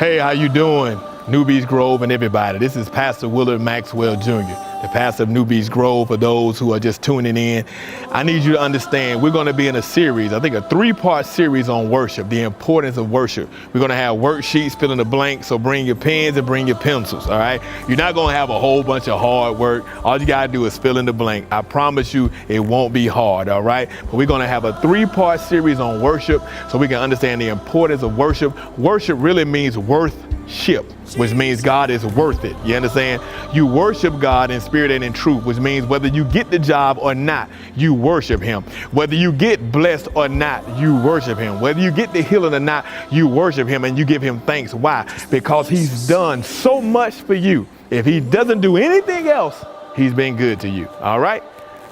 Hey, how you doing? New Beach Grove and everybody. This is Pastor Willard Maxwell Jr., the pastor of New Beach Grove. For those who are just tuning in, I need you to understand we're going to be in a series, I think a 3-part series on worship, the importance of worship. We're going to have worksheets, fill in the blank, so bring your pens and bring your pencils, all right? You're not going to have a whole bunch of hard work. All you got to do is fill in the blank. I promise you it won't be hard, all right? But we're going to have a 3-part series on worship so we can understand the importance of worship. Worship really means worth-ship, which means God is worth it. You understand? You worship God in spirit and in truth, which means whether you get the job or not, you worship him. Whether you get blessed or not, you worship him. Whether you get the healing or not, you worship him and you give him thanks. Why? Because he's done so much for you. If he doesn't do anything else, he's been good to you. All right?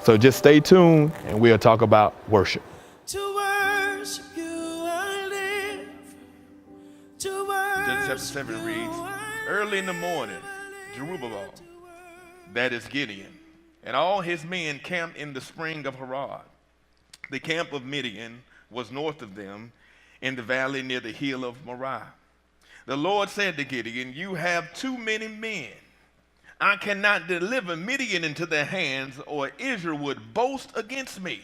So just stay tuned and we'll talk about worship. To worship you I live. To worship Judges chapter 7 reads, early in the morning, Jerubbaal, that is Gideon, and all his men camped in the spring of Harod. The camp of Midian was north of them in the valley near the hill of Moriah. The Lord said to Gideon, you have too many men. I cannot deliver Midian into their hands, or Israel would boast against me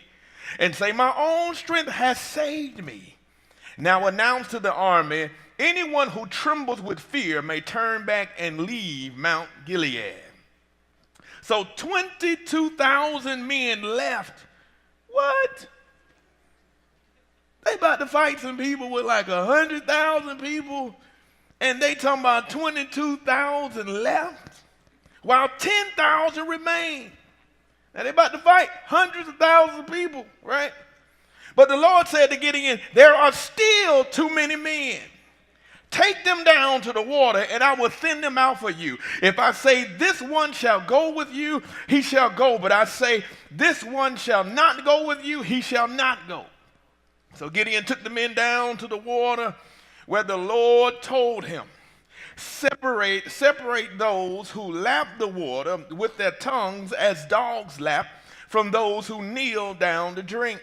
and say, my own strength has saved me. Now announce to the army, anyone who trembles with fear may turn back and leave Mount Gilead. So 22,000 men left. What? They about to fight some people with like 100,000 people, and they talking about 22,000 left, while 10,000 remain. Now they about to fight hundreds of thousands of people, right? But the Lord said to Gideon, there are still too many men. Take them down to the water, and I will send them out for you. If I say this one shall go with you, he shall go. But I say this one shall not go with you, he shall not go. So Gideon took the men down to the water where the Lord told him, separate those who lap the water with their tongues as dogs lap from those who kneel down to drink.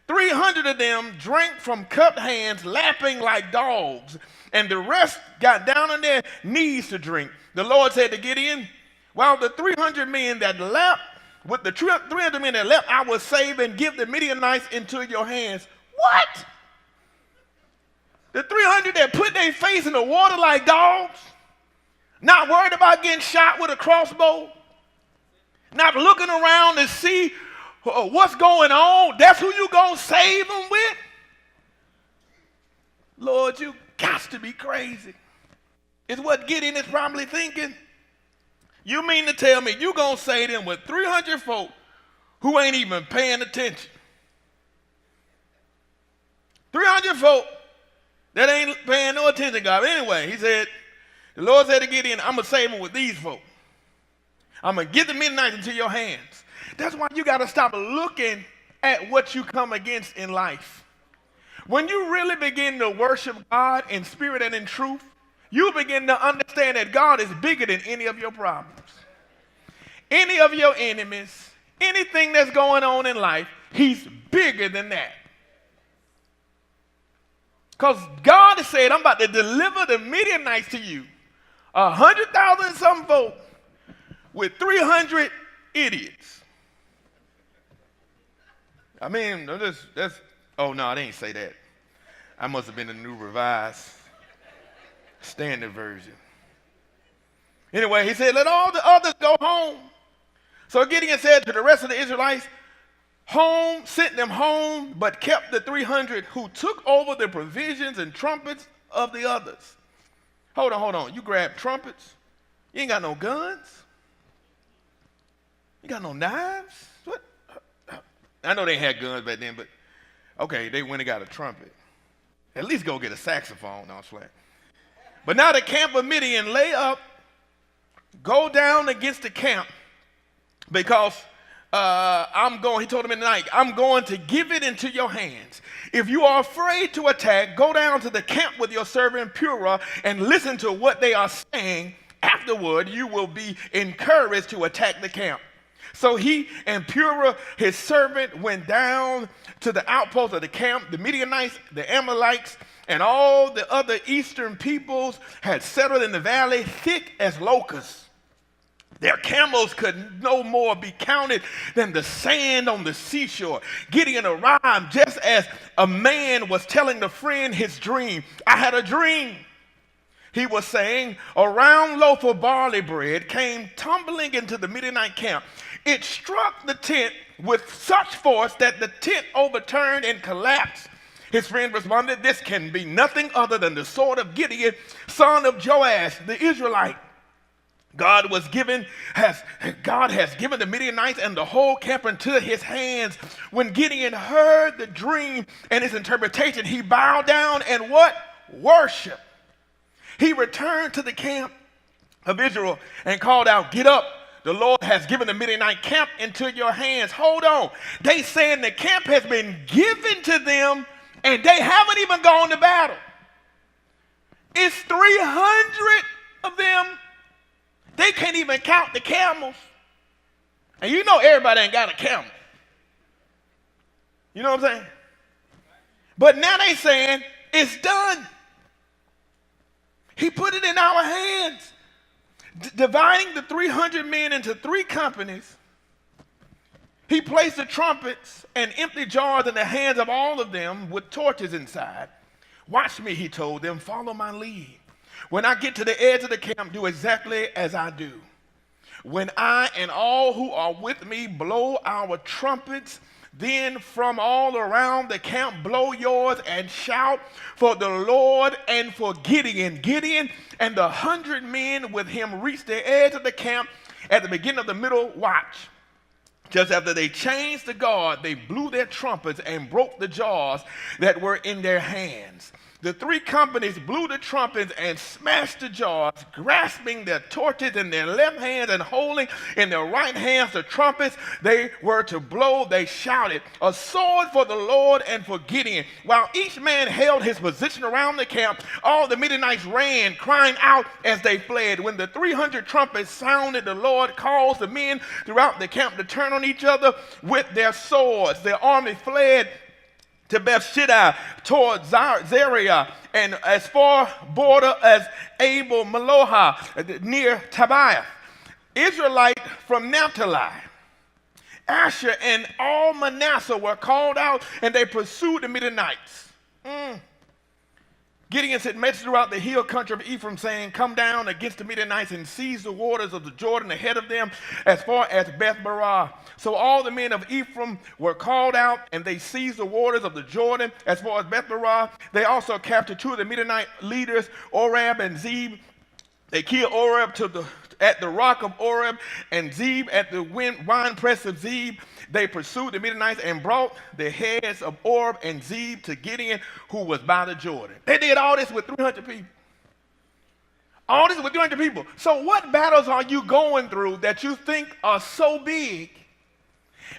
300 of them drank from cupped hands, lapping like dogs, and the rest got down on their knees to drink. The Lord said to Gideon, while the 300 men that lapped, with the 300 men that lapped, I will save and give the Midianites into your hands. What? The 300 that put their face in the water like dogs, not worried about getting shot with a crossbow, not looking around to see what's going on, that's who you gonna save them with? Lord, you got to be crazy. Is what Gideon is probably thinking. You mean to tell me you gonna save them with 300 folk who ain't even paying attention? 300 folk that ain't paying no attention, God. But anyway, he said, the Lord said to Gideon, I'm gonna save them with these folk. I'm gonna give the Midianites into your hands. That's why you got to stop looking at what you come against in life. When you really begin to worship God in spirit and in truth, you begin to understand that God is bigger than any of your problems, any of your enemies, anything that's going on in life. He's bigger than that. Because God has said, I'm about to deliver the Midianites to you. 100,000 and some folk with 300 idiots. I mean, oh no, I didn't say that. I must have been the New Revised Standard Version. Anyway, he said, let all the others go home. So Gideon said to the rest of the Israelites, sent them home, but kept the 300 who took over the provisions and trumpets of the others. Hold on. You grab trumpets? You ain't got no guns? You got no knives? What? I know they had guns back then, but okay, they went and got a trumpet. At least go get a saxophone. No, it's flat. But now the camp of Midian lay up, go down against the camp, because he told them in the night, I'm going to give it into your hands. If you are afraid to attack, go down to the camp with your servant Purah and listen to what they are saying. Afterward, you will be encouraged to attack the camp. So he and Purah, his servant, went down to the outpost of the camp. The Midianites, the Amalekites, and all the other eastern peoples had settled in the valley thick as locusts. Their camels could no more be counted than the sand on the seashore. Gideon arrived just as a man was telling a friend his dream. I had a dream. He was saying, a round loaf of barley bread came tumbling into the Midianite camp. It struck the tent with such force that the tent overturned and collapsed. His friend responded, this can be nothing other than the sword of Gideon, son of Joash, the Israelite. God has given the Midianites and the whole camp into his hands. When Gideon heard the dream and its interpretation, he bowed down and what? Worship. He returned to the camp of Israel and called out, get up. The Lord has given the Midianite camp into your hands. Hold on. They saying the camp has been given to them and they haven't even gone to battle. It's 300 of them. They can't even count the camels. And you know everybody ain't got a camel. You know what I'm saying? But now they saying it's done. He put it in our hands. Dividing the 300 men into 3 companies, he placed the trumpets and empty jars in the hands of all of them with torches inside. Watch me, he told them, follow my lead. When I get to the edge of the camp, do exactly as I do. When I and all who are with me blow our trumpets, then from all around the camp blow yours and shout for the Lord and for Gideon. Gideon and the 100 men with him reached the edge of the camp at the beginning of the middle watch. Just after they changed the guard, they blew their trumpets and broke the jars that were in their hands. The 3 companies blew the trumpets and smashed the jars, grasping their torches in their left hands and holding in their right hands the trumpets they were to blow. They shouted, a sword for the Lord and for Gideon. While each man held his position around the camp, all the Midianites ran, crying out as they fled. When the 300 trumpets sounded, the Lord caused the men throughout the camp to turn on each other with their swords. The army fled to Bethshidah toward Zariah, and as far border as Abel Meloha near Tobiah. Israelite from Naphtali, Asher, and all Manasseh were called out, and they pursued the Midianites. Gideon sent messengers throughout the hill country of Ephraim, saying, come down against the Midianites and seize the waters of the Jordan ahead of them as far as Beth-barah. So all the men of Ephraim were called out, and they seized the waters of the Jordan as far as Beth-barah. They also captured 2 of the Midianite leaders, Oreb and Zeb. They killed Oreb at the rock of Oreb and Zeb at the winepress of Zeb. They pursued the Midianites and brought the heads of Oreb and Zeb to Gideon, who was by the Jordan. They did all this with 300 people. All this with 300 people. So what battles are you going through that you think are so big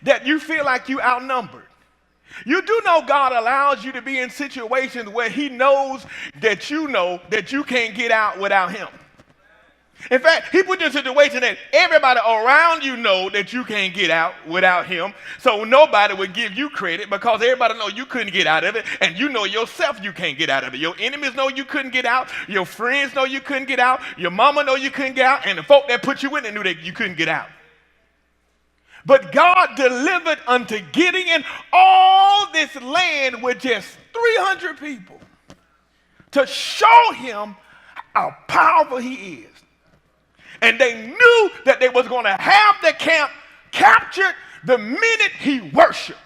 that you feel like you outnumbered? You do know God allows you to be in situations where he knows that you can't get out without him. In fact, he put you in a situation that everybody around you know that you can't get out without him, so nobody would give you credit because everybody know you couldn't get out of it, and you know yourself you can't get out of it. Your enemies know you couldn't get out, your friends know you couldn't get out, your mama know you couldn't get out, and the folk that put you in it knew that you couldn't get out. But God delivered unto Gideon all this land with just 300 people to show him how powerful he is. And they knew that they was going to have the camp captured the minute he worshiped.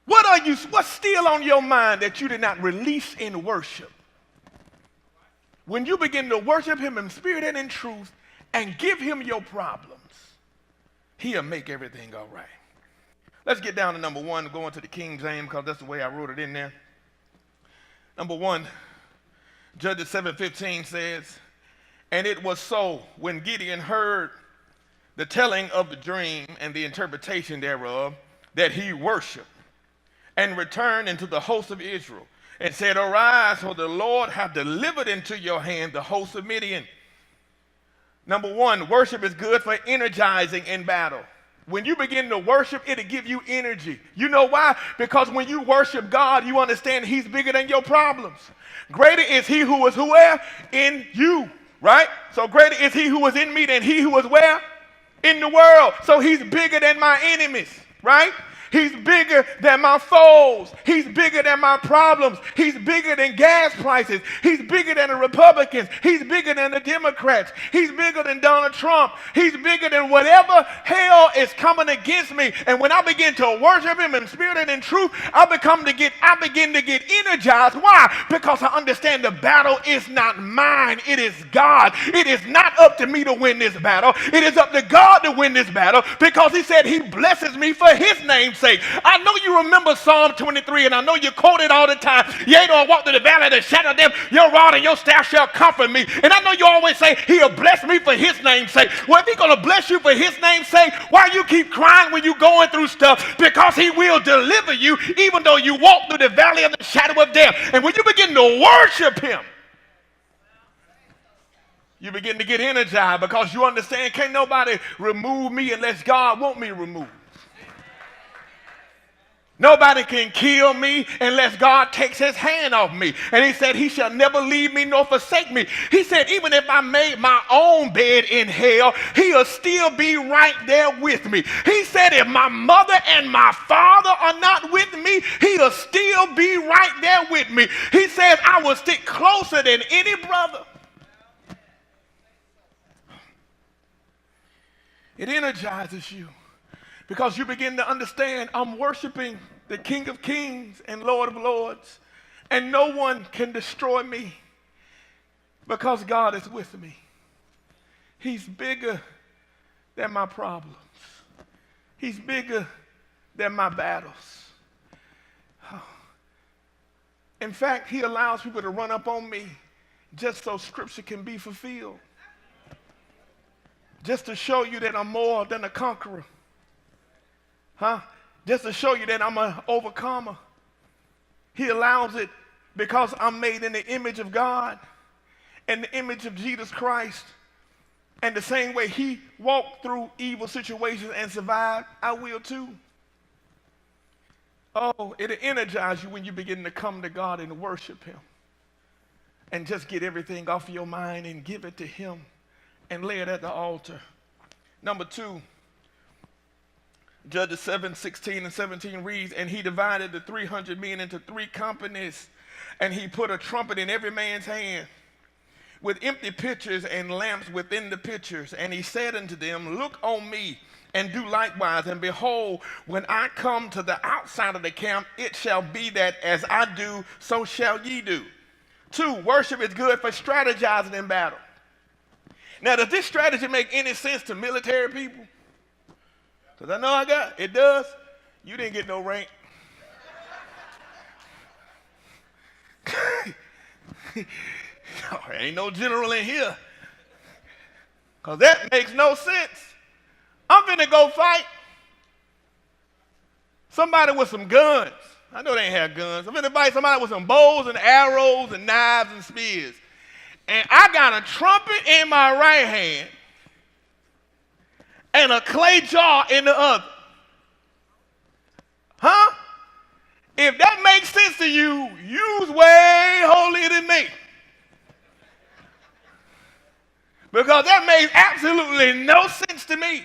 What's still on your mind that you did not release in worship? When you begin to worship him in spirit and in truth and give him your problems, he'll make everything all right. Let's get down to number 1, going to the King James, because that's the way I wrote it in there. Number 1, Judges 7:15 says, and it was so when Gideon heard the telling of the dream and the interpretation thereof, that he worshiped and returned into the host of Israel and said, arise, for the Lord hath delivered into your hand the host of Midian. Number one, worship is good for energizing in battle. When you begin to worship, it'll give you energy. You know why? Because when you worship God, you understand he's bigger than your problems. Greater is he who is where? In you, right? So greater is he who is in me than he who is where? In the world. So he's bigger than my enemies, right? He's bigger than my foes. He's bigger than my problems. He's bigger than gas prices. He's bigger than the Republicans. He's bigger than the Democrats. He's bigger than Donald Trump. He's bigger than whatever hell is coming against me. And when I begin to worship him in spirit and in truth, I begin to get energized. Why? Because I understand the battle is not mine. It is God. It is not up to me to win this battle. It is up to God to win this battle because he said he blesses me for his name's sake. I know you remember Psalm 23, and I know you quote it all the time. Yea, though I walk through the valley of the shadow of death, your rod and your staff shall comfort me. And I know you always say he'll bless me for his name's sake. Well, if he's going to bless you for his name's sake, why you keep crying when you're going through stuff? Because he will deliver you even though you walk through the valley of the shadow of death. And when you begin to worship him, you begin to get energized because you understand can't nobody remove me unless God want me removed. Nobody can kill me unless God takes his hand off me. And he said he shall never leave me nor forsake me. He said even if I made my own bed in hell, he'll still be right there with me. He said if my mother and my father are not with me, he'll still be right there with me. He says I will stick closer than any brother. It energizes you because you begin to understand I'm worshiping the King of Kings and Lord of Lords, and no one can destroy me because God is with me. He's bigger than my problems. He's bigger than my battles. In fact, he allows people to run up on me just so scripture can be fulfilled. Just to show you that I'm more than a conqueror. Just to show you that I'm an overcomer. He allows it because I'm made in the image of God and the image of Jesus Christ. And the same way he walked through evil situations and survived, I will too. Oh, it'll energize you when you begin to come to God and worship him. And just get everything off your mind and give it to him and lay it at the altar. Number two, Judges 7:16 and 17 reads, and he divided the 300 men into 3 companies, and he put a trumpet in every man's hand with empty pitchers and lamps within the pitchers. And he said unto them, look on me and do likewise. And behold, when I come to the outside of the camp, it shall be that as I do, so shall ye do. 2, worship is good for strategizing in battle. Now, does this strategy make any sense to military people? Because I know it does. You didn't get no rank. Ain't no general in here. Because that makes no sense. I'm finna go fight somebody with some guns. I know they ain't have guns. I'm finna fight somebody with some bows and arrows and knives and spears. And I got a trumpet in my right hand and a clay jar in the other. If that makes sense to you, you's way holier than me. Because that makes absolutely no sense to me.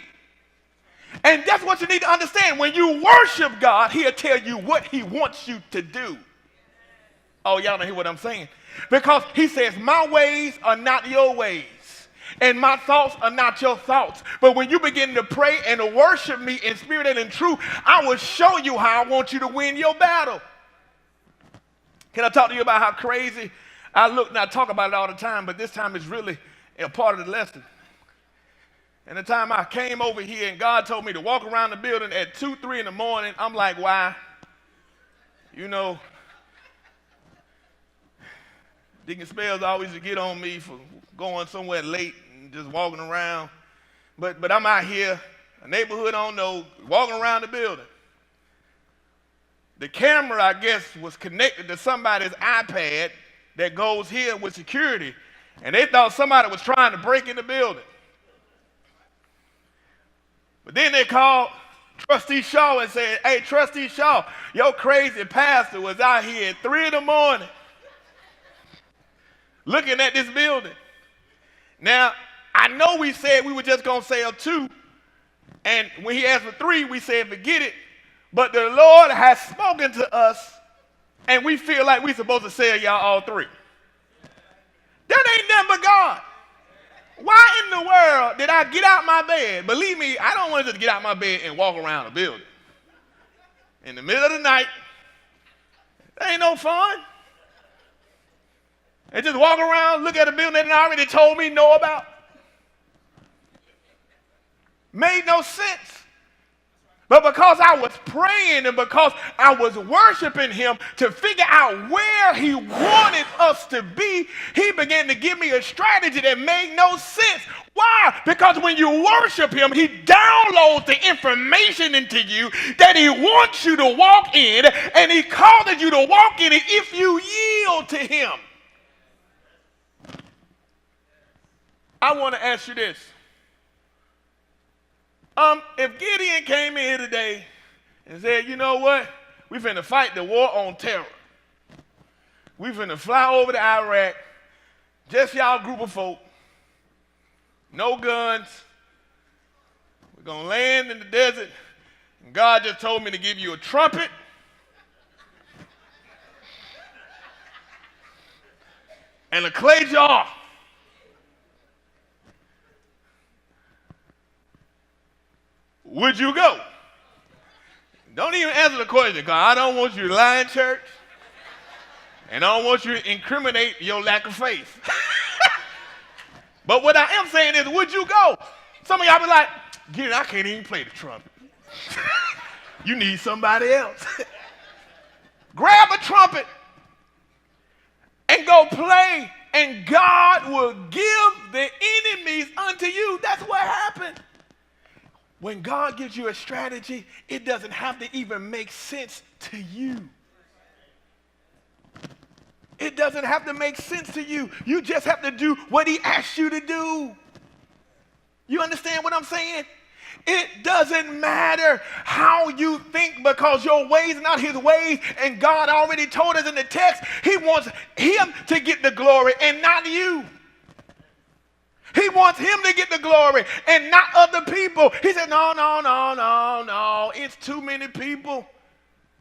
And that's what you need to understand. When you worship God, he'll tell you what he wants you to do. Oh, y'all don't hear what I'm saying? Because he says, my ways are not your ways, and my thoughts are not your thoughts. But when you begin to pray and to worship me in spirit and in truth, I will show you how I want you to win your battle. Can I talk to you about how crazy I look? And I talk about it all the time, but this time it's really a part of the lesson. And the time I came over here and God told me to walk around the building at 2, 3 in the morning, I'm like, why? You know, Deacon Spells always used to get on me for going somewhere late and just walking around. But I'm out here, a neighborhood I don't know, walking around the building. The camera, I guess, was connected to somebody's iPad that goes here with security. And they thought somebody was trying to break in the building. But then they called Trustee Shaw and said, hey, Trustee Shaw, your crazy pastor was out here at 3 in the morning looking at this building. Now, I know we said we were just going to sell 2. And when he asked for 3, we said, forget it. But the Lord has spoken to us, and we feel like we're supposed to sell y'all all 3. That ain't nothing but God. Why in the world did I get out my bed? Believe me, I don't want to just get out my bed and walk around the building. In the middle of the night, that ain't no fun. And just walk around, look at a building that they already told me know about. Made no sense. But because I was praying and because I was worshiping him to figure out where he wanted us to be, he began to give me a strategy that made no sense. Why? Because when you worship him, he downloads the information into you that he wants you to walk in, and he causes you to walk in it if you yield to him. I want to ask you this. If Gideon came in here today and said, you know what? We finna fight the war on terror. We finna fly over to Iraq, just y'all group of folk, no guns. We're gonna land in the desert, and God just told me to give you a trumpet and a clay jar. Would you go? Don't even answer the question, because I don't want you to lie in church, and I don't want you to incriminate your lack of faith. But what I am saying is, would you go? Some of y'all be like, Gideon, I can't even play the trumpet. You need somebody else. Grab a trumpet and go play, and God will give the enemies unto you. That's what happened. When God gives you a strategy, it doesn't have to even make sense to you. It doesn't have to make sense to you. You just have to do what he asks you to do. You understand what I'm saying? It doesn't matter how you think, because your ways are not his ways, and God already told us in the text, he wants him to get the glory and not you. He wants him to get the glory and not other people. He said, no. It's too many people.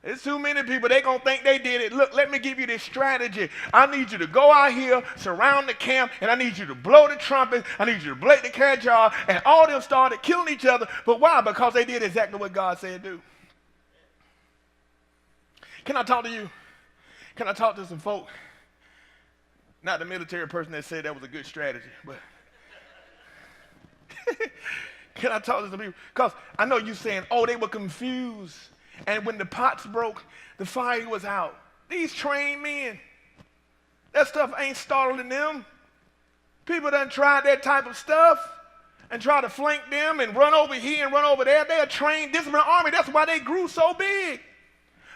It's too many people. They're going to think they did it. Look, let me give you this strategy. I need you to go out here, surround the camp, and I need you to blow the trumpet. I need you to blow the carriage jar. And all of them started killing each other. But why? Because they did exactly what God said do. Can I talk to you? Can I talk to some folk? Not the military person that said that was a good strategy, but can I talk to some people? Because I know you saying, oh, they were confused. And when the pots broke, the fire was out. These trained men, that stuff ain't startling them. People done tried that type of stuff and try to flank them and run over here and run over there. They're a trained, disciplined army. That's why they grew so big.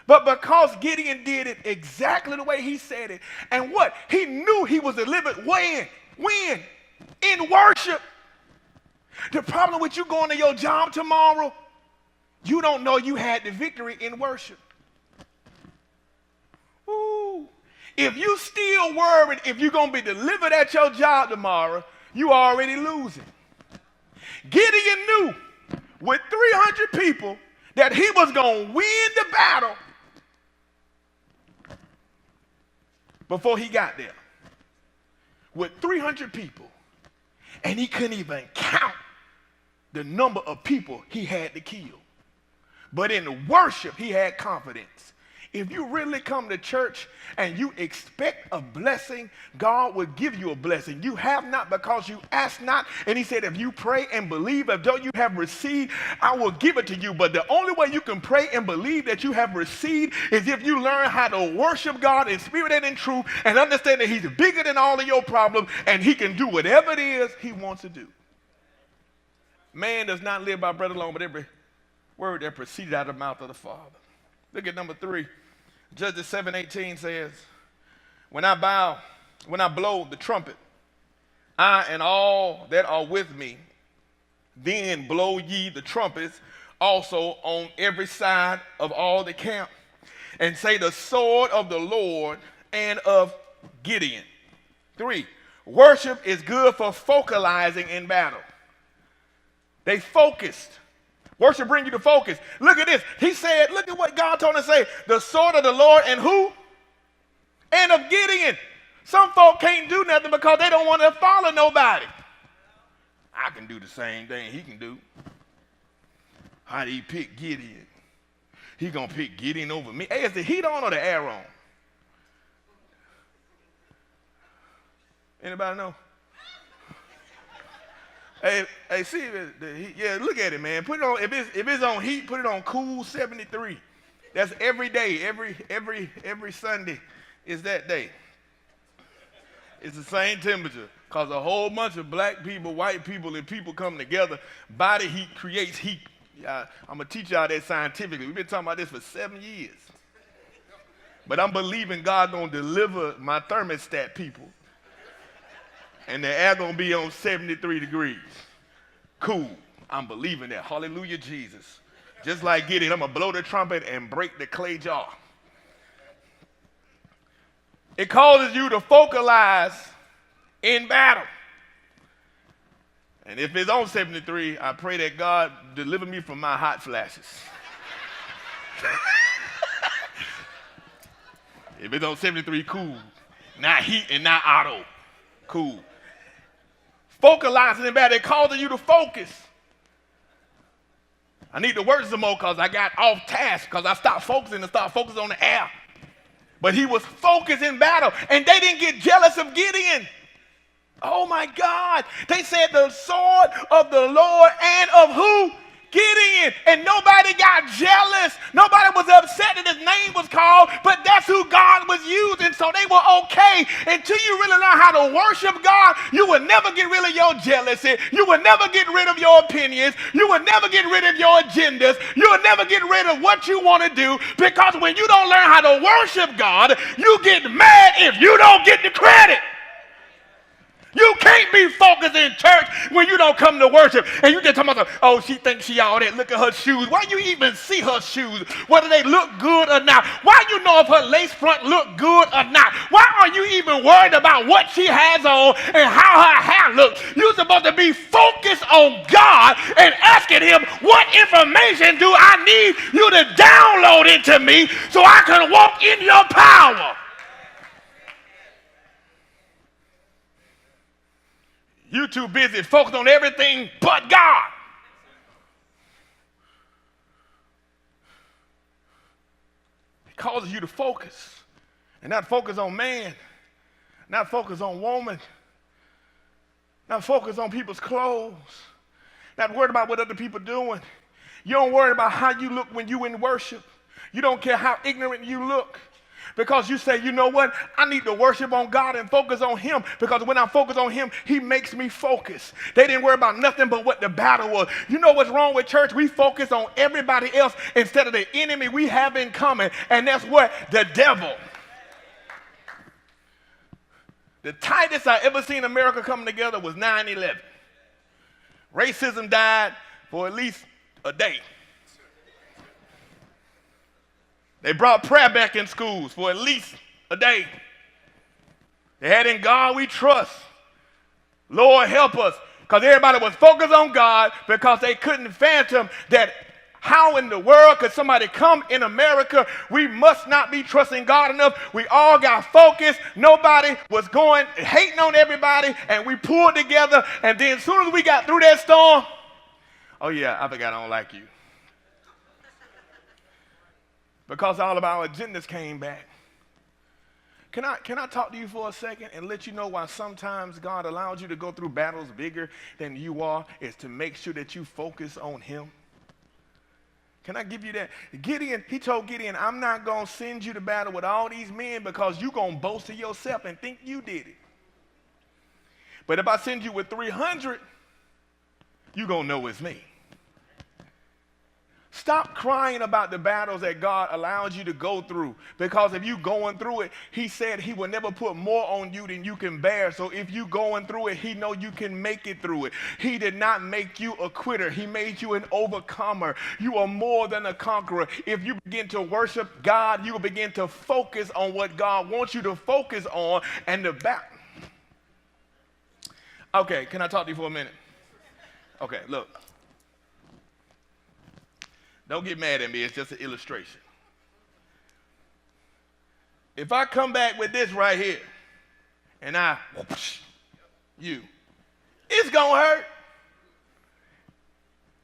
But because Gideon did it exactly the way he said it, and what? He knew he was delivered when? In worship. The problem with you going to your job tomorrow, you don't know you had the victory in worship. Ooh. If you still worried if you're going to be delivered at your job tomorrow, you already losing. Gideon knew with 300 people that he was going to win the battle before he got there. With 300 people. And he couldn't even count the number of people he had to kill. But in worship, he had confidence. If you really come to church and you expect a blessing, God will give you a blessing. You have not because you ask not. And he said, if you pray and believe as though you have received, I will give it to you. But the only way you can pray and believe that you have received is if you learn how to worship God in spirit and in truth and understand that he's bigger than all of your problems and he can do whatever it is he wants to do. Man does not live by bread alone, but every word that proceeded out of the mouth of the Father. Look at number 3. Judges 7:18 says, when I blow the trumpet, I and all that are with me, Then blow ye the trumpets also on every side of all the camp, and say, the sword of the Lord and of Gideon. 3, worship is good for focalizing in battle. They focused. Worship brings you to focus. Look at this. He said, look at what God told him to say. The sword of the Lord and who? And of Gideon. Some folk can't do nothing because they don't want to follow nobody. I can do the same thing he can do. How did he pick Gideon? He going to pick Gideon over me. Hey, is the heat on or the air on? Anybody know? Hey, see the heat. Yeah, look at it, man. Put it on. If it's on heat, put it on cool 73. That's every day. Every Sunday is that day. It's the same temperature. Because a whole bunch of black people, white people, and people come together. Body heat creates heat. I'm going to teach y'all that scientifically. We've been talking about this for 7 years. But I'm believing God going to deliver my thermostat, people. And the air going to be on 73 degrees. Cool. I'm believing that. Hallelujah, Jesus. Just like Gideon, I'm going to blow the trumpet and break the clay jar. It causes you to focalize in battle. And if it's on 73, I pray that God deliver me from my hot flashes. If it's on 73, cool. Not heat and not auto. Cool. Focalizing in battle, it causes you to focus. I need to work some more because I got off task because I stopped focusing and started focusing on the air. But he was focused in battle, and they didn't get jealous of Gideon. Oh my God. They said the sword of the Lord and of who? Gideon. And nobody got jealous. Nobody was upset that his name was called, but that's who God was using, so they were okay. Until you really learn how to worship God, you will never get rid of your jealousy. You will never get rid of your opinions. You will never get rid of your agendas. You will never get rid of what you want to do, because when you don't learn how to worship God, you get mad if you don't get the credit. You can't be focused in church when you don't come to worship. And you just talking about, oh, she thinks she all that. Look at her shoes. Why you even see her shoes? Whether they look good or not. Why you know if her lace front look good or not? Why are you even worried about what she has on and how her hair looks? You're supposed to be focused on God and asking him, what information do I need you to download into me so I can walk in your power? You too busy focused on everything but God. It causes you to focus. And not focus on man. Not focus on woman. Not focus on people's clothes. Not worried about what other people are doing. You don't worry about how you look when you in worship. You don't care how ignorant you look. Because you say, you know what? I need to worship on God and focus on him. Because when I focus on him, he makes me focus. They didn't worry about nothing but what the battle was. You know what's wrong with church? We focus on everybody else instead of the enemy we have in common. And that's what? The devil. The tightest I ever seen America come together was 9/11. Racism died for at least a day. They brought prayer back in schools for at least a day. They had In God We Trust. Lord help us. Because everybody was focused on God because they couldn't fathom that how in the world could somebody come in America? We must not be trusting God enough. We all got focused. Nobody was going hating on everybody, and we pulled together. And then as soon as we got through that storm, oh yeah, I forgot I don't like you. Because all of our agendas came back. Can I talk to you for a second and let you know why sometimes God allows you to go through battles bigger than you are, is to make sure that you focus on him? Can I give you that? Gideon, he told Gideon, I'm not going to send you to battle with all these men because you're going to boast to yourself and think you did it. But if I send you with 300, you're going to know it's me. Stop crying about the battles that God allows you to go through, because if you're going through it, he said he will never put more on you than you can bear. So if you're going through it, he know you can make it through it. He did not make you a quitter. He made you an overcomer. You are more than a conqueror. If you begin to worship God, you will begin to focus on what God wants you to focus on, and the back. Okay, can I talk to you for a minute? Okay, look. Don't get mad at me, it's just an illustration. If I come back with this right here, and you, it's gonna hurt.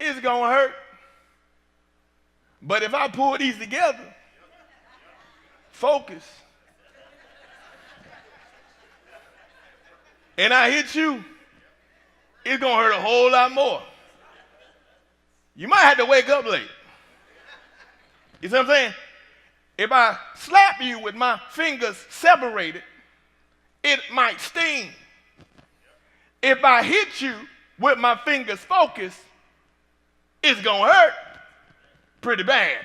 It's gonna hurt. But if I pull these together, focus, and I hit you, it's gonna hurt a whole lot more. You might have to wake up late. You see what I'm saying? If I slap you with my fingers separated, it might sting. If I hit you with my fingers focused, it's gonna hurt pretty bad.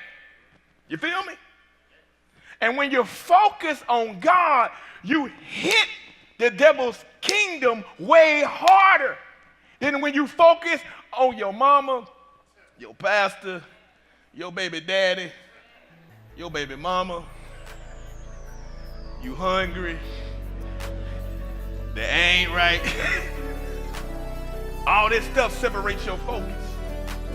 You feel me? And when you're focused on God, you hit the devil's kingdom way harder than when you focus on your mama, your pastor, your baby daddy, your baby mama. You hungry, that ain't right. All this stuff separates your focus.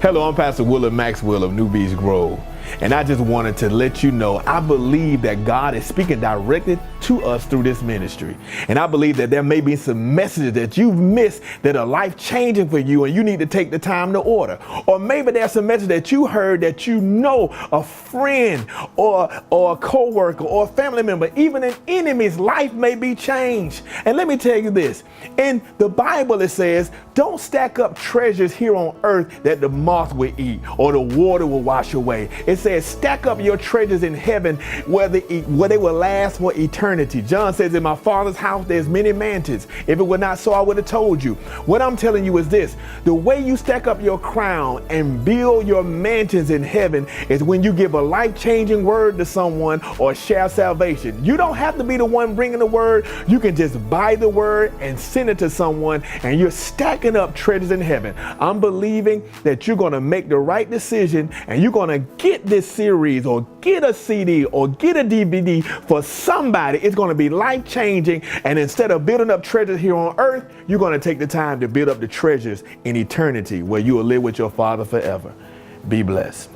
Hello, I'm Pastor Willard Maxwell of New Beach Grove, and I just wanted to let you know I believe that God is speaking directly to us through this ministry. And I believe that there may be some messages that you've missed that are life-changing for you and you need to take the time to order. Or maybe there's some message that you heard that you know a friend or a co-worker or a family member, even an enemy's life may be changed. And let me tell you this, in the Bible it says, don't stack up treasures here on earth that the moth will eat or the water will wash away. It says stack up your treasures in heaven where they will last for eternity. John says, in my Father's house there's many mansions. If it were not so, I would have told you. What I'm telling you is this: the way you stack up your crown and build your mansions in heaven is when you give a life-changing word to someone or share salvation. You don't have to be the one bringing the word. You can just buy the word and send it to someone, and you're stacking up treasures in heaven. I'm believing that you're going to make the right decision and you're going to get this series or get a CD or get a DVD for somebody. It's going to be life-changing, and instead of building up treasures here on earth, you're going to take the time to build up the treasures in eternity where you will live with your Father forever. Be blessed.